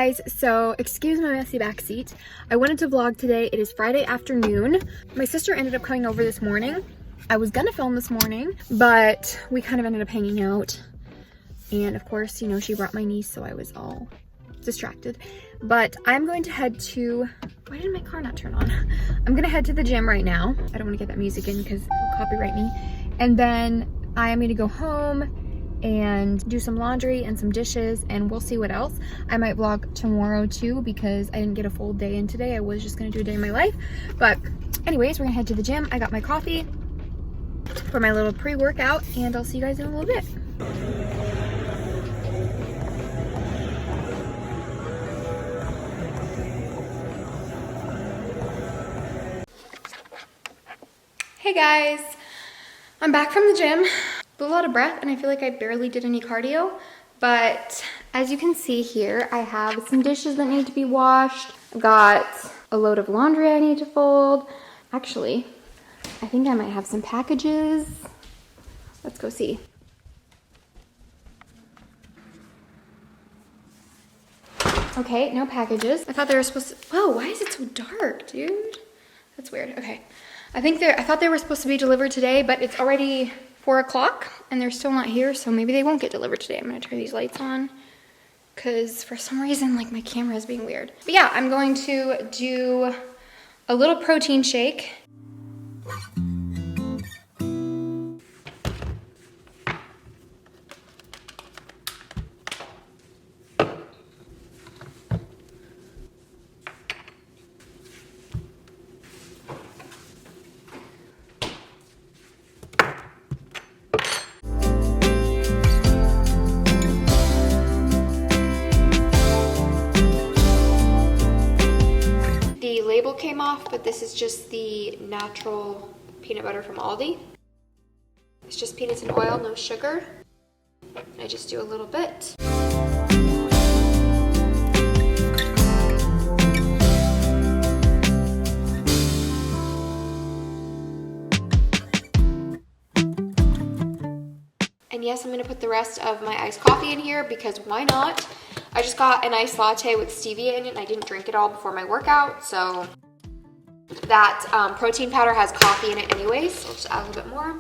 guys, so excuse my messy backseat. I wanted to vlog today. It is Friday afternoon. My sister ended up coming over this morning. I was gonna film this morning, but we kind of ended up hanging out. And of course, you know, she brought my niece, so I was all distracted. But I'm going to head to, why did my car not turn on? I'm gonna head to the gym right now. I don't wanna get that music in because it'll copyright me. And then I am gonna go home and do some laundry and some dishes, and we'll see what else. I might vlog tomorrow too because I didn't get a full day in today. I was just gonna do a day in my life. But anyways, we're gonna head to the gym. I got my coffee for my little pre-workout, and I'll see you guys in a little bit. Hey guys, I'm back from the gym. Blew a lot of breath and I feel like I barely did any cardio, but as you can see here, I have some dishes that need to be washed. I've got a load of laundry I need to fold. Actually, I think I might have some packages. Let's go see. Okay, no packages. I thought they were supposed to, whoa, why is it so dark, dude? That's weird, okay. I thought they were supposed to be delivered today, but it's already 4 o'clock and they're still not here, so maybe they won't get delivered today. I'm gonna turn these lights on because for some reason, like, my camera is being weird. But yeah, I'm going to do a little protein shake. Label came off, but this is just the natural peanut butter from Aldi. It's just peanuts and oil, no sugar. I just do a little bit. And yes, I'm gonna put the rest of my iced coffee in here because why not? I just got an iced latte with stevia in it and I didn't drink it all before my workout, so that protein powder has coffee in it anyways, so I'll just add a little bit more.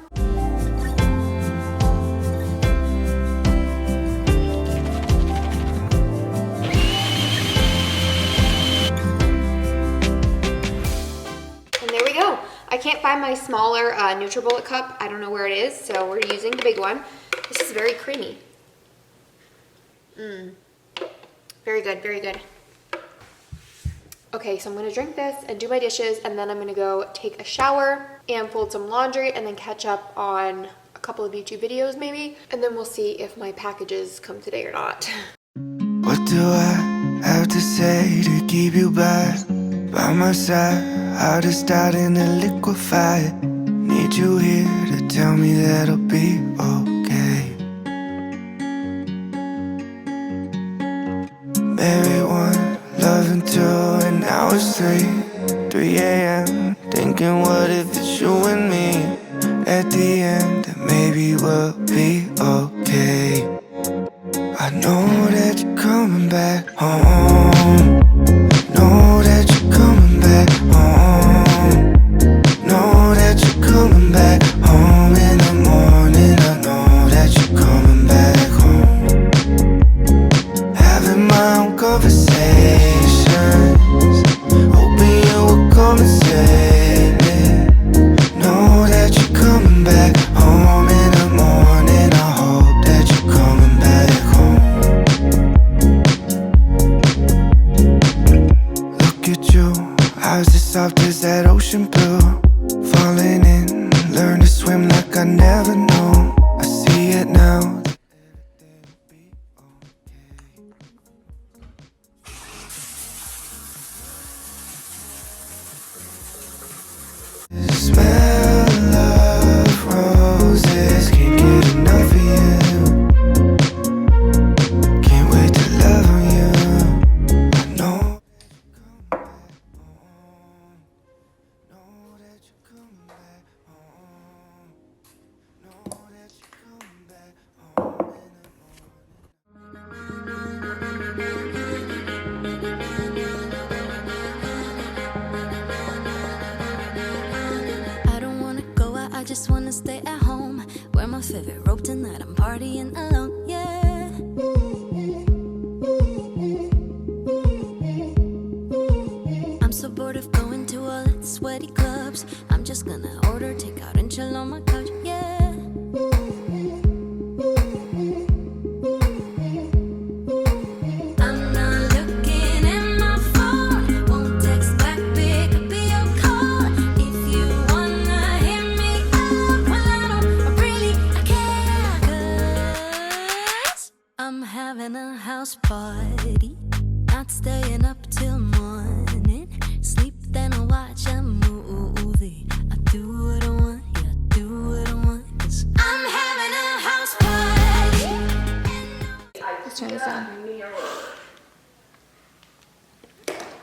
And there we go. I can't find my smaller NutriBullet cup. I don't know where it is, so we're using the big one. This is very creamy. Very good, very good. Okay, so I'm gonna drink this and do my dishes, and then I'm gonna go take a shower and fold some laundry and then catch up on a couple of YouTube videos maybe. And then we'll see if my packages come today or not. What do I have to say to keep you by my side? Heart is starting to liquefy. Need you here to tell me that I'll be okay. Maybe one, loving two, and now it's 3 a.m. Thinking what if it's you and me at the end, that maybe we'll be okay. I know that you're coming back home. Know that you're coming back home. Know that you're coming back home in the morning. I know that you're coming back home. Having my own conversations, hoping you will come and save me. Know that you're coming back home in the morning. I hope that you're coming back home. Look at you, eyes as soft as that ocean blue. Falling in, learn to swim like I never knew. I see it now. Smell of roses, can't get enough of you. Can't wait to love on you. I know have it roped in that I'm partying alone, yeah. I'm so bored of going to all the sweaty clubs. I'm just gonna order takeout and chill on my couch, yeah. I'm not looking at my phone, won't text back, pick up your call. If you wanna hit me up, well I really care, 'cause I'm having a house party, not staying up till morning. Sleep then I'll watch a movie. I do what I want, yeah, do what I want, 'cause I'm having a house party. Let's turn this on.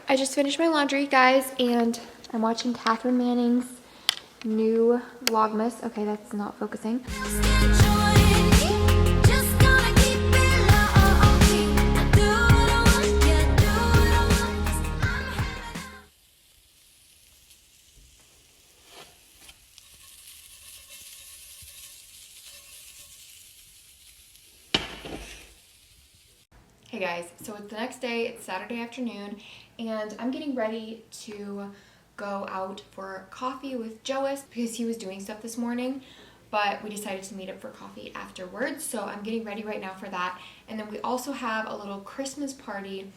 I just finished my laundry, guys, and I'm watching Catherine Manning's new Vlogmas. Okay, that's not focusing. Hey guys, so it's the next day, it's Saturday afternoon, and I'm getting ready to go out for coffee with Joas because he was doing stuff this morning, but we decided to meet up for coffee afterwards, so I'm getting ready right now for that. And then we also have a little Christmas party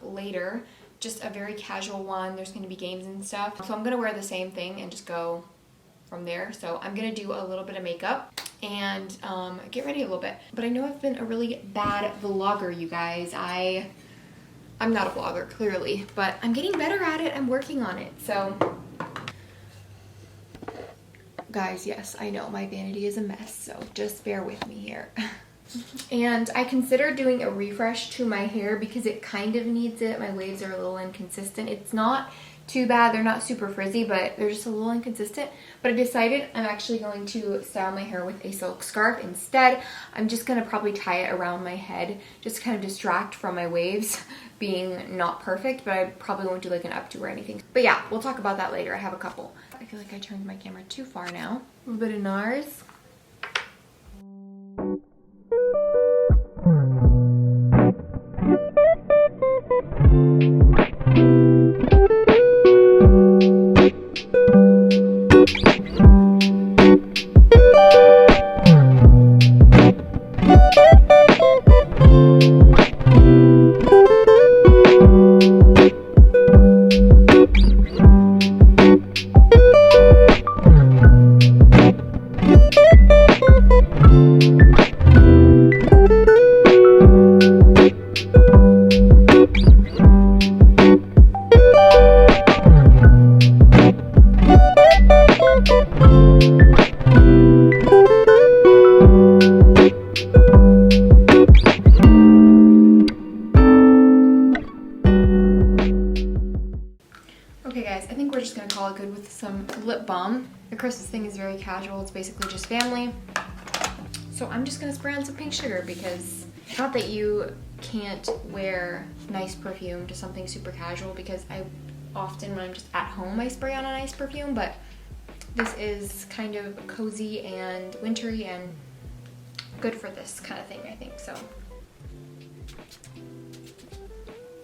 later, just a very casual one. There's going to be games and stuff, so I'm going to wear the same thing and just go from there. So I'm going to do a little bit of makeup and get ready a little bit. But I know I've been a really bad vlogger, you guys. I'm not a vlogger, clearly, but I'm getting better at it. I'm working on it. So guys, yes, I know my vanity is a mess, so just bear with me here. And I considered doing a refresh to my hair because it kind of needs it. My waves are a little inconsistent. It's not too bad, they're not super frizzy, but they're just a little inconsistent. But I decided I'm actually going to style my hair with a silk scarf instead. I'm just gonna probably tie it around my head just to kind of distract from my waves being not perfect, but I probably won't do like an updo or anything. But yeah, we'll talk about that later. I have a couple. I feel like I turned my camera too far now. A little bit of NARS. Okay guys, I think we're just gonna call it good with some lip balm. The Christmas thing is very casual, it's basically just family. So I'm just gonna spray on some pink sugar because, not that you can't wear nice perfume to something super casual, because I often, when I'm just at home, I spray on a nice perfume, but this is kind of cozy and wintry and good for this kind of thing, I think, so.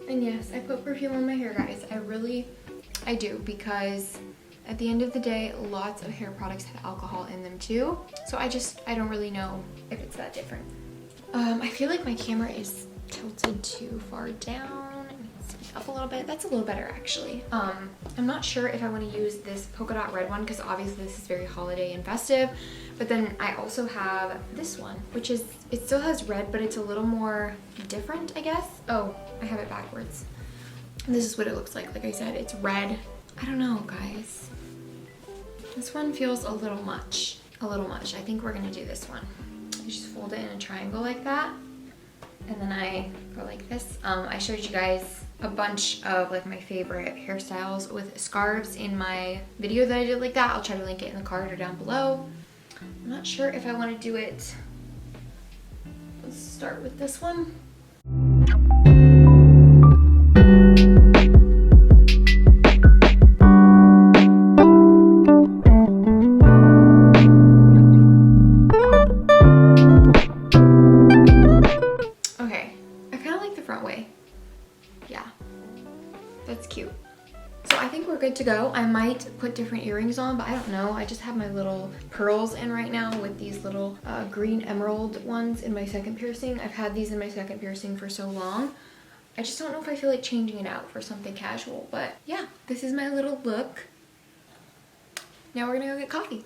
And yes, I put perfume on my hair, guys. I do, because at the end of the day, lots of hair products have alcohol in them too. So I don't really know if it's that different. I feel like my camera is tilted too far down. It needs to be up a little bit. That's a little better actually. I'm not sure if I want to use this polka dot red one because obviously this is very holiday and festive. But then I also have this one, which is, it still has red, but it's a little more different, I guess. Oh, I have it backwards. And this is what it looks like. Like I said, it's red. I don't know, guys. This one feels a little much. A little much. I think we're gonna do this one. You just fold it in a triangle like that. And then I go like this. I showed you guys a bunch of like my favorite hairstyles with scarves in my video that I did like that. I'll try to link it in the card or down below. I'm not sure if I want to do it. Let's start with this one. That's cute. So I think we're good to go. I might put different earrings on, but I don't know. I just have my little pearls in right now with these little green emerald ones in my second piercing. I've had these in my second piercing for so long. I just don't know if I feel like changing it out for something casual, but yeah, this is my little look. Now we're gonna go get coffee.